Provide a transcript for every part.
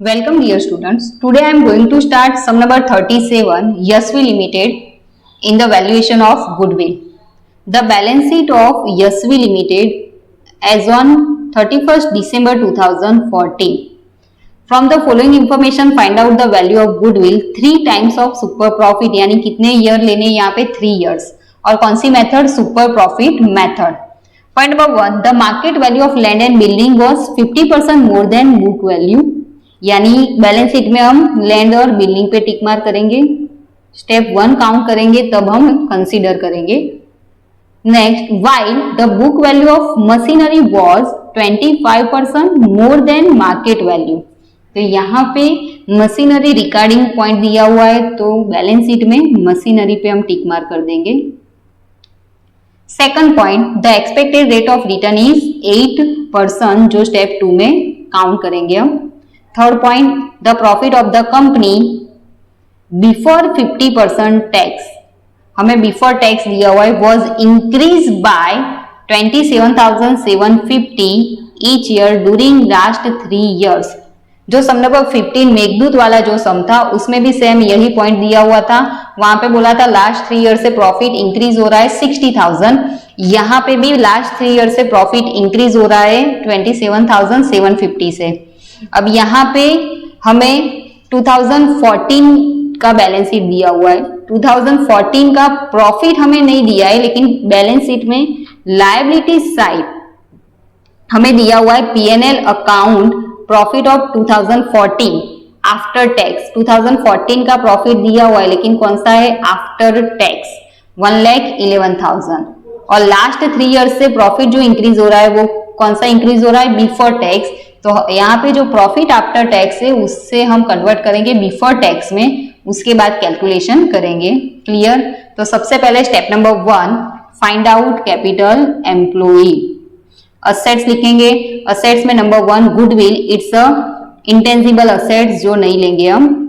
Welcome dear students. Today I am going to start sum number 37 Yasvi Limited in the valuation of goodwill. The balance sheet of Yasvi Limited as on 31st December 2014. From the following information find out the value of goodwill 3 times of super profit यानी कितने year लेने यहाँ पे 3 years और कौन सी method super profit method. Point number 1 the market value of land and building was 50% more than book value यानी balance sheet में हम लैंड और बिल्डिंग पे टिक मार्क करेंगे. स्टेप 1 काउंट करेंगे तब हम कंसीडर करेंगे. Next while the book value of machinery was 25% more than market value. तो यहाँ पे मशीनरी रिगार्डिंग पॉइंट दिया हुआ है तो बैलेंस शीट में मशीनरी पे हम टिक मार्क कर देंगे. Second point the expected rate of return is 8% जो स्टेप 2 में काउंट करेंगे हम. Third point the profit of the company before 50% tax हमें बिफोर टैक्स दिया हुआ है was increase by 27,750 each year during last 3 years. जो सम नंबर 15 मेघदूत वाला जो सम था उसमें भी सेम यही पॉइंट दिया हुआ था. वहां पे बोला था लास्ट 3 years से प्रॉफिट इंक्रीज हो रहा है 60,000. यहाँ पे भी लास्ट 3 years से प्रॉफिट इंक्रीज हो रहा है 27,750 से. अब यहाँ पे हमें 2014 का बैलेंस शीट दिया हुआ है. 2014 का प्रॉफिट हमें नहीं दिया है लेकिन बैलेंस शीट में लायबिलिटी साइड हमें दिया हुआ है P&L account profit of 2014 after tax. 2014 का प्रॉफिट दिया हुआ है लेकिन कौन सा है आफ्टर टैक्स 1,11,000. और लास्ट 3 years से प्रॉफिट जो इंक्रीज हो रहा है वो कौन सा इंक्रीज हो रहा है बिफोर टैक्स. तो यहाँ पे जो प्रॉफिट आफ्टर टैक्स है उससे हम कन्वर्ट करेंगे बिफोर टैक्स में, उसके बाद कैलकुलेशन करेंगे. क्लियर. तो सबसे पहले step number 1 find out capital employee. Assets लिखेंगे. असेट्स में number 1 goodwill it's a intangible assets जो नहीं लेंगे हम.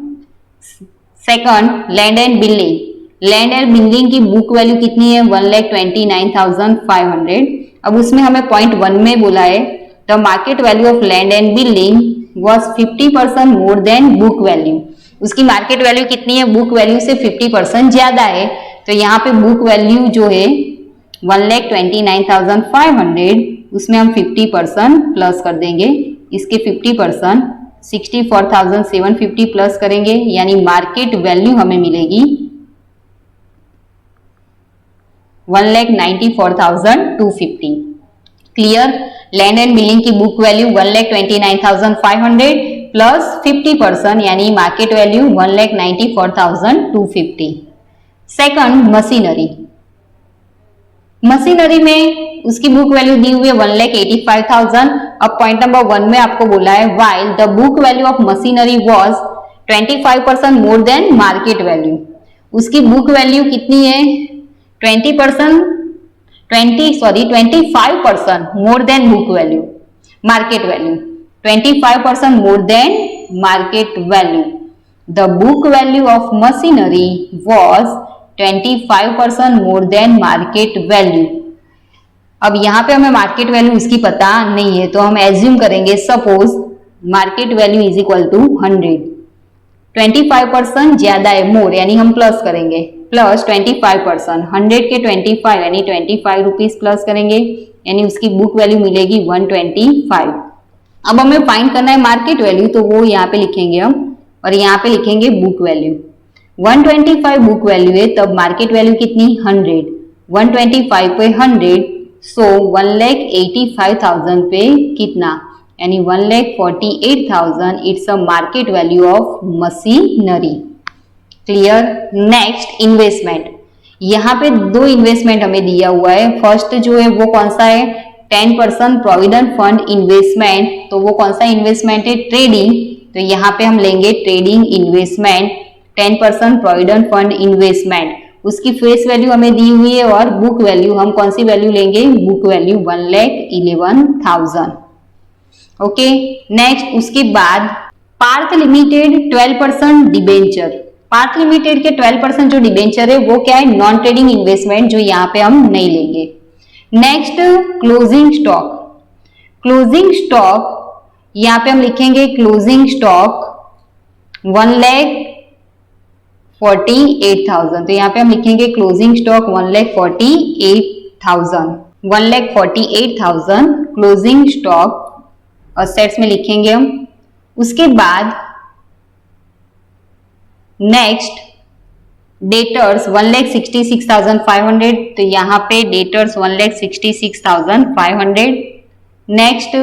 Second land and building. Land and building की बुक वैल्यू कितनी है 1,29,500. अब उसमें हमें पॉइंट 1 में बोला है the market value of land and building was 50% more than book value. उसकी मार्केट वैल्यू कितनी है बुक वैल्यू से 50% ज्यादा है. तो यहाँ पे बुक वैल्यू जो है 1,29,500 उसमें हम 50% प्लस कर देंगे. इसके 50% 64,750 प्लस करेंगे यानी मार्केट वैल्यू हमें मिलेगी 1,94,250. क्लियर. लैंड एंड बिल्डिंग की बुक वैल्यू 1,29,500 प्लस 50% यानी market value 1,94,250. Second machinery. Machinery में उसकी बुक वैल्यू दी हुई है 1,85,000. अब पॉइंट नंबर 1 में आपको बोला है while the book value of machinery was 25% more than market value. उसकी बुक वैल्यू कितनी है 25% more than book value. Market value 25% more than market value. The book value of machinery was 25% more than market value. अब यहाँ पे हमें market value उसकी पता नहीं है तो हम एज्यूम करेंगे suppose market value is equal to 100. 25% ज्यादा है मोर यानी हम प्लस करेंगे प्लस 25% 100 के 25 यानी 25 रुपीज प्लस करेंगे यानी उसकी बुक वैल्यू मिलेगी 125. अब हमें फाइंड करना है मार्केट वैल्यू तो वो यहाँ पे लिखेंगे हम और यहाँ पे लिखेंगे बुक वैल्यू. 125 बुक वैल्यू है तब मार्केट वैल्यू कितनी 100. 125 पे 100 सो 1,85,000 पे कितना यानी 1,48,000 it's a market value of machinery. Clear. Next investment. यहाँ पे 2 इन्वेस्टमेंट हमें दिया हुआ है. फर्स्ट जो है वो कौन सा है 10% प्रोविडेंट फंड इन्वेस्टमेंट. तो वो कौन सा इन्वेस्टमेंट है ट्रेडिंग. तो यहाँ पे हम लेंगे trading investment 10% provident fund investment. उसकी फेस वैल्यू हमें दी हुई है और बुक वैल्यू हम कौन सी वैल्यू लेंगे बुक वैल्यू 1,11,000. ओके. नेक्स्ट उसके बाद Parth limited 12% debenture. Parth limited के 12% जो डिबेंचर है वो क्या है नॉन ट्रेडिंग इन्वेस्टमेंट जो यहाँ पे हम नहीं लेंगे. Next closing stock. Closing stock यहाँ पे हम लिखेंगे क्लोजिंग स्टॉक 1,48,000। तो यहाँ पे हम लिखेंगे closing stock 1,48,000 closing stock assets में लिखेंगे हम। उसके बाद नेक्स्ट डेटर्स 1,66,500, तो यहाँ पे डेटर्स 1,66,500। नेक्स्ट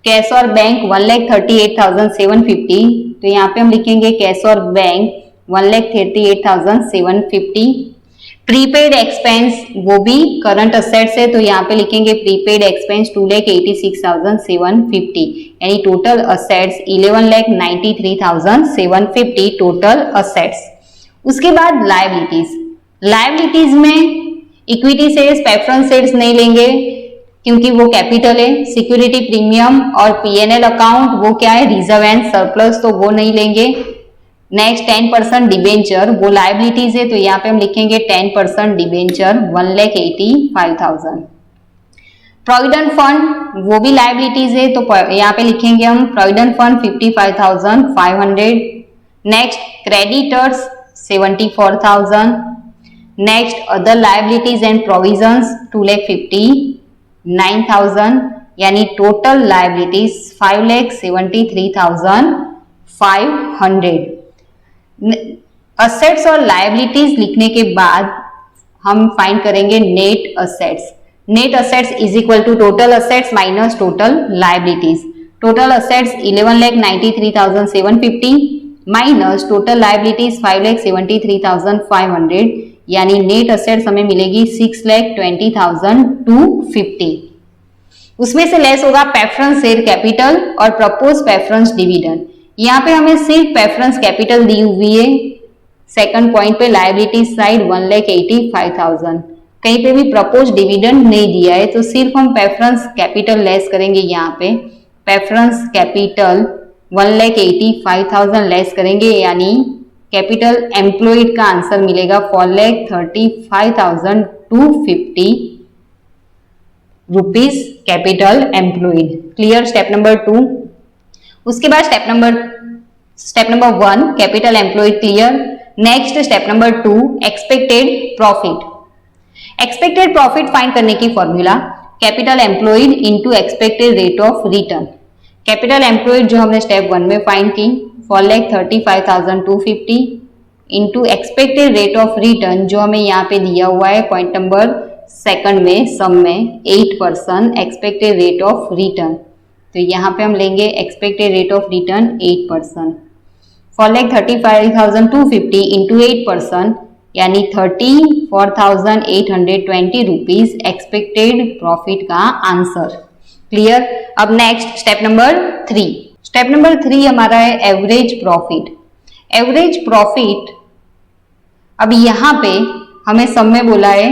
कैश और बैंक 1,38,750, तो यहाँ पे हम लिखेंगे कैश और बैंक 1,38,750। प्रीपेड एक्सपेंस वो भी करंट असेट्स है, तो यहाँ पे लिखेंगे प्रीपेड एक्सपेंस 2,86,750, यानी टोटल असेट्स 11,93,750 टोटल असेट्स। उसके बाद लायबिलिटीज में इक्विटी शेयर्स, प्रेफरेंस शेयर्स नहीं लेंगे क्योंकि वो कैपिटल है। सिक्योरिटी प्रीमियम और पीएनएल अकाउंट वो क्या है, रिजर्व एंड सरप्लस, तो वो नहीं लेंगे। नेक्स्ट 10% डिबेंचर वो लायबिलिटीज है, तो यहाँ पे हम लिखेंगे 10% डिबेंचर 1,85,000। प्रोविडेंट फंड वो भी लायबिलिटीज है, तो यहाँ पे लिखेंगे हम provident fund 55,500। Next creditors 74,000। Next other liabilities and provisions 2,59,000, यानी टोटल लायबिलिटीज 5,73,500। असेट्स और लायबिलिटीज लिखने के बाद हम फाइंड करेंगे net assets. Net assets is equal to total assets minus total liabilities. Total assets 11,93,750 minus total liabilities 5,73,500, यानी net assets हमें मिलेगी 6,20,250। उसमें से लेस होगा प्रेफरेंस शेयर कैपिटल और प्रपोज प्रेफरेंस डिविडेंड। यहाँ पे हमें सिर्फ प्रेफरेंस कैपिटल दी हुई है, सेकंड पॉइंट पे लायबिलिटी साइड 1,85,000, कहीं पे भी प्रपोज डिविडेंड नहीं दिया है, तो सिर्फ हम प्रेफरेंस कैपिटल लेस करेंगे। यहाँ पे प्रेफरेंस कैपिटल 1,85,000 लेस करेंगे, यानी कैपिटल एम्प्लॉयड का आंसर मिलेगा 4,35,250 rupees capital employed. Clear step number 2। उसके बाद step number 1 capital employed clear. Next step number 2 expected profit. Expected profit find करने की formula capital employed into expected rate of return. Capital employed जो हमने step 1 में find की 4,35,250 into expected rate of return जो हमें यहाँ पे दिया हुआ है पॉइंट नंबर 2 में सम में 8% एक्सपेक्टेड रेट ऑफ रिटर्न, तो यहाँ पे हम लेंगे expected rate of return 8%। 4,35,250 into 8% यानी 34,820 रुपीज एक्सपेक्टेड प्रॉफिट का आंसर। क्लियर। अब next step number 3। Step number 3 हमारा है एवरेज प्रॉफिट। एवरेज प्रॉफिट, अब यहाँ पे हमें सब में बोला है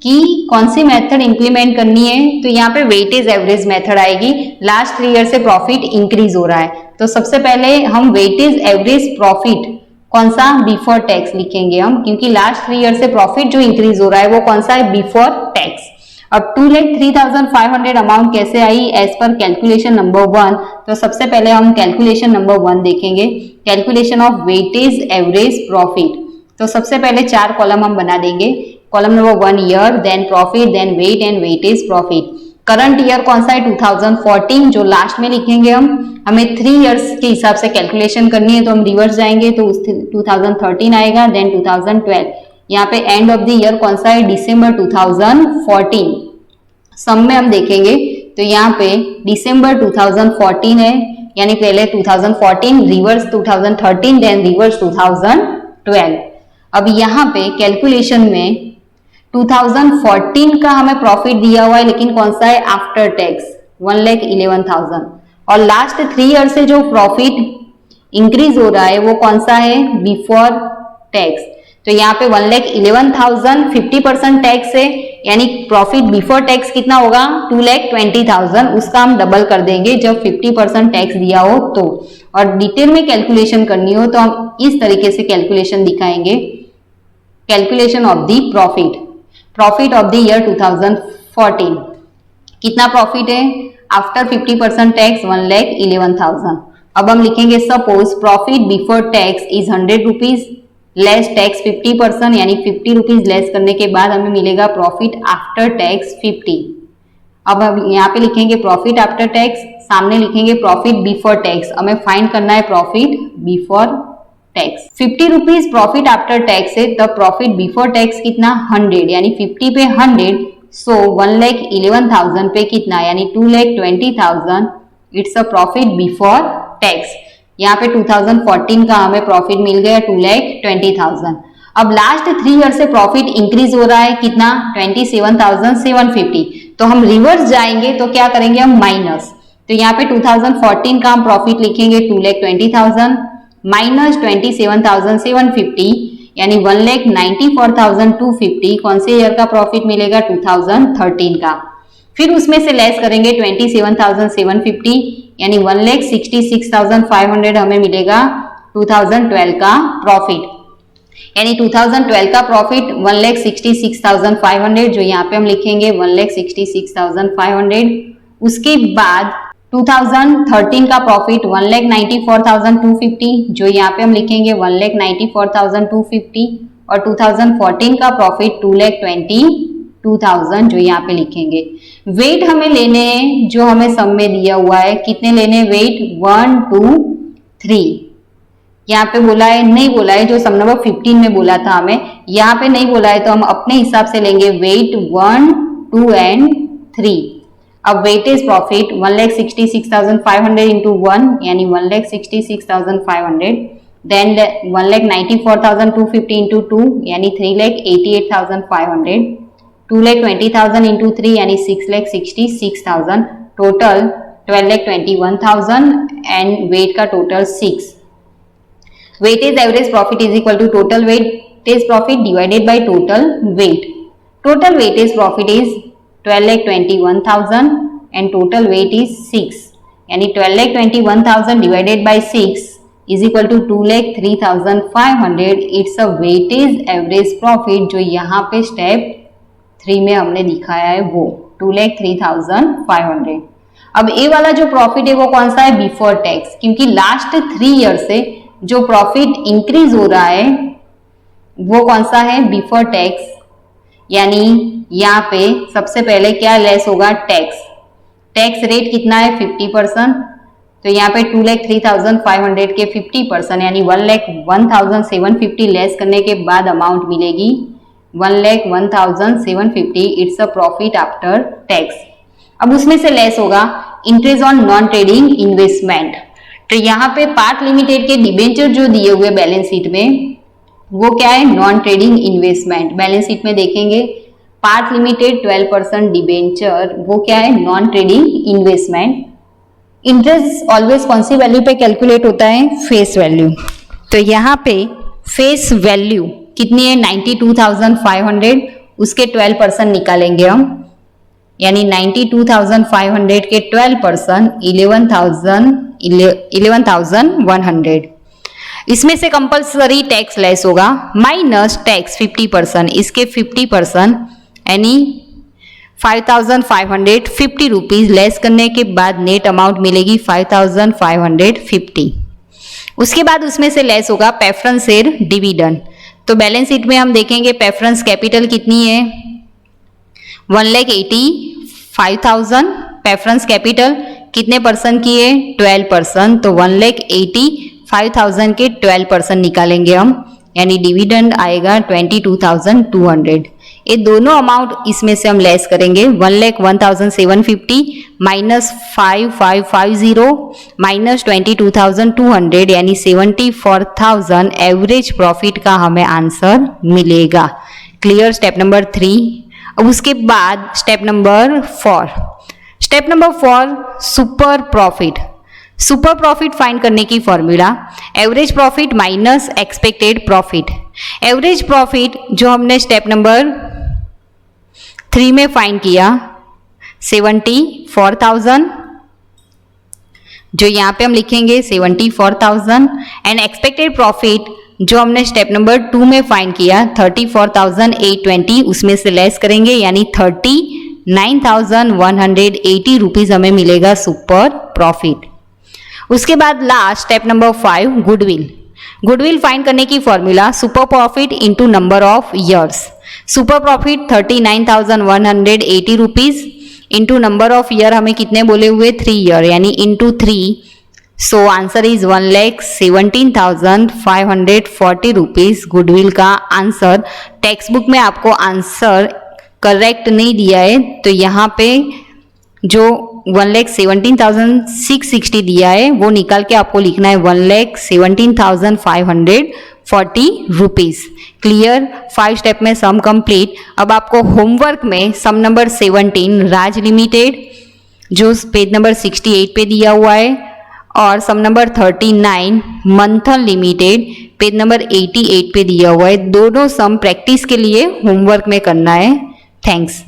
कि कौन सी मेथड इंप्लीमेंट करनी है, तो यहाँ पे वेटेज एवरेज मेथड आएगी। लास्ट 3 ईयर से प्रॉफिट इंक्रीज हो रहा है, तो सबसे पहले हम वेटेज एवरेज प्रॉफिट कौन सा, बिफोर टैक्स लिखेंगे हम, क्योंकि लास्ट 3 ईयर से प्रॉफिट जो इंक्रीज हो रहा है वो कौन सा है, बिफोर टैक्स। अब 2,03,500 अमाउंट कैसे आई एज पर कैलकुलेशन नंबर 1, तो सबसे पहले हम कैलकुलेशन नंबर 1 देखेंगे, calculation of weightage average profit. तो सबसे पहले 4 कॉलम हम बना देंगे। Column number 1 year, then profit, then weight and weightage profit. Current year कौन सा है, 2014 जो लास्ट में लिखेंगे हम। हमें 3 इयर्स के हिसाब से कैलकुलेशन करनी है, तो हम रिवर्स जाएंगे तो 2013 आएगा, देन 2012। यहाँ पे एंड ऑफ द ईयर कौन सा है, दिसंबर 2014। सम में हम देखेंगे तो यहाँ पे दिसंबर 2014 है, यानी पहले 2014 रिवर्स 2013 देन रिवर्स 2012। अब यहाँ पे कैलकुलेशन में 2014 का हमें प्रॉफिट दिया हुआ है, लेकिन कौन सा है, आफ्टर टैक्स 1,11,000। और लास्ट 3 ईयर से जो प्रॉफिट इंक्रीज हो रहा है वो कौन सा है, बिफोर टैक्स। तो यहाँ पे 1,11,000 50% टैक्स है, यानी प्रॉफिट बिफोर टैक्स कितना होगा, 2,20,000। उसका हम डबल कर देंगे जब 50% टैक्स दिया हो तो। और डिटेल में कैलकुलेशन करनी हो तो हम इस तरीके से कैलकुलेशन दिखाएंगे, calculation of the profit of the year 2014, कितना प्रॉफिट है आफ्टर 50% टैक्स 1,11,000। अब हम लिखेंगे suppose profit before tax is 100 rupees less tax 50%, यानी 50 रुपीज लेस करने के बाद हमें मिलेगा प्रॉफिट आफ्टर टैक्स 50। अब हम यहाँ पे लिखेंगे प्रॉफिट आफ्टर टैक्स, सामने लिखेंगे प्रॉफिट बिफोर टैक्स। हमें फाइंड करना है profit before tax. 50 rupees profit after tax है, तब प्रॉफिट बिफोर टैक्स कितना 100, यानी 50 पे 100, सो 1,11,000 पे कितना यानी 2,20,000, it's a profit before tax. यहाँ पे 2014 का हमें प्रॉफिट मिल गया 2,20,000। अब लास्ट 3 ईयर से प्रॉफिट इंक्रीज हो रहा है कितना 27,750। तो हम रिवर्स जाएंगे तो क्या करेंगे हम माइनस, तो यहाँ पे 2014 का हम प्रॉफिट लिखेंगे 2,20,000 माइनस 27,750 यानी 1,94,250। कौन से ईयर का प्रॉफिट मिलेगा 2013 का। फिर उसमें से लेस करेंगे 27,750 यानी 1,66,500 हमें मिलेगा 2012 का प्रॉफिट, यानी 2012 का प्रॉफिट 1,66,500 जो यहाँ पे हम लिखेंगे 1,66,500। उसके बाद 2013 का प्रॉफिट 1,94,250 जो यहाँ पे हम लिखेंगे 1,94,250 और 2014 का प्रॉफिट 2,22,000 जो यहाँ पे लिखेंगे। वेट हमें लेने हैं जो हमें सब में दिया हुआ है, कितने लेने वेट 1 2 3। यहाँ पे बोला है नहीं बोला है, जो सम नंबर 15 में बोला था हमें, यहाँ पे नहीं बोला है तो हम अपने हिसाब से लेंगे वेट 1 2 एंड 3। अब वेटेज प्रॉफिट 1,66,500 इंटू 1 यानी 1,66,500, देन 1,94,250 इंटू 2 यानी 3,88,500, 2,20,000 इंटू 3 यानी 6,66,000, टोटल 12,21,000 एंड वेट का total 6। Weightage average profit is equal to total weightage profit divided by total weight. Total weightage profit is 12,21,000 and total weight is 6, यानी 12,21,000 divided by 6 is equal to 2,03,500। It's a weightage average profit जो यहाँ पे step 3 में हमने दिखाया है वो 2,03,500। अब ए वाला जो प्रॉफिट है वो कौन सा है बिफोर टैक्स, क्योंकि लास्ट 3 ईयर से जो प्रॉफिट इंक्रीज हो रहा है वो कौन सा है बिफोर टैक्स, यानी यहाँ पे सबसे पहले क्या लेस होगा टैक्स। टैक्स रेट कितना है 50%, तो यहाँ पे 2,03,500 के 50% यानी 1,01,750 लेस करने के बाद अमाउंट मिलेगी 1,01,750। It's a profit after tax. अब उसमें से लेस होगा interest on non trading investment. तो यहाँ पे पार्ट लिमिटेड के डिबेंचर जो दिए हुए बैलेंस शीट में वो क्या है non trading investment. Balance sheet में देखेंगे पार्ट लिमिटेड 12% डिबेंचर वो क्या है non trading investment. Interest always कौन सी वैल्यू पे कैलकुलेट होता है फेस वैल्यू। तो यहाँ पे फेस वैल्यू कितनी है 92,500, उसके 12% निकालेंगे हम, यानी 92,500 के 12% 11,100। इसमें से कंपल्सरी टैक्स लेस होगा माइनस टैक्स 50%, इसके 50% यानी 5,550 रुपीज लेस करने के बाद नेट अमाउंट मिलेगी 5,550। उसके बाद उसमें से लेस होगा प्रेफरेंस शेयर डिविडेंड। तो बैलेंस शीट में हम देखेंगे प्रेफरेंस कैपिटल कितनी है 1,85,000। प्रेफरेंस कैपिटल कितने परसेंट की है 12%, तो 1,85,000 के 12% निकालेंगे हम, यानी डिविडेंड आएगा 22,200। ये दोनों अमाउंट इसमें से हम लेस करेंगे 1,01,750 माइनस 5,550 माइनस 22,200 यानी 74,000 एवरेज प्रॉफिट का हमें आंसर मिलेगा। Clear step number 3। अब उसके बाद step number 4। Step number 4 super profit. Super profit find करने की formula average profit minus expected profit. Average profit जो हमने स्टेप नंबर 3 में फाइंड किया 74,000, जो यहाँ पे हम लिखेंगे 74,000 एंड एक्सपेक्टेड प्रॉफिट जो हमने स्टेप नंबर 2 में फाइंड किया 34,820, उसमें से लेस करेंगे यानी 30 9,180 रुपीज हमें मिलेगा सुपर प्रॉफिट। उसके बाद last step number 5 goodwill. Goodwill find करने की formula super profit into number of years. Super profit 39,180 rupees into number of year हमें कितने बोले हुए 3 ईयर यानी into 3। So answer is 1,17,540 rupees goodwill का आंसर। टेक्स्ट बुक में आपको आंसर करेक्ट नहीं दिया है तो यहाँ पे जो 1,17,660 दिया है वो निकाल के आपको लिखना है 1,17,540 रुपीज। क्लियर? 5 स्टेप में सम कंप्लीट। अब आपको होमवर्क में सम नंबर 17 राज लिमिटेड जो पेज नंबर 68 पे दिया हुआ है और सम नंबर 39 मंथन लिमिटेड पेज नंबर 88 पे दिया हुआ है। दोनों सम प्रैक्टिस के लिए होमवर्क में करना है। थैंक्स।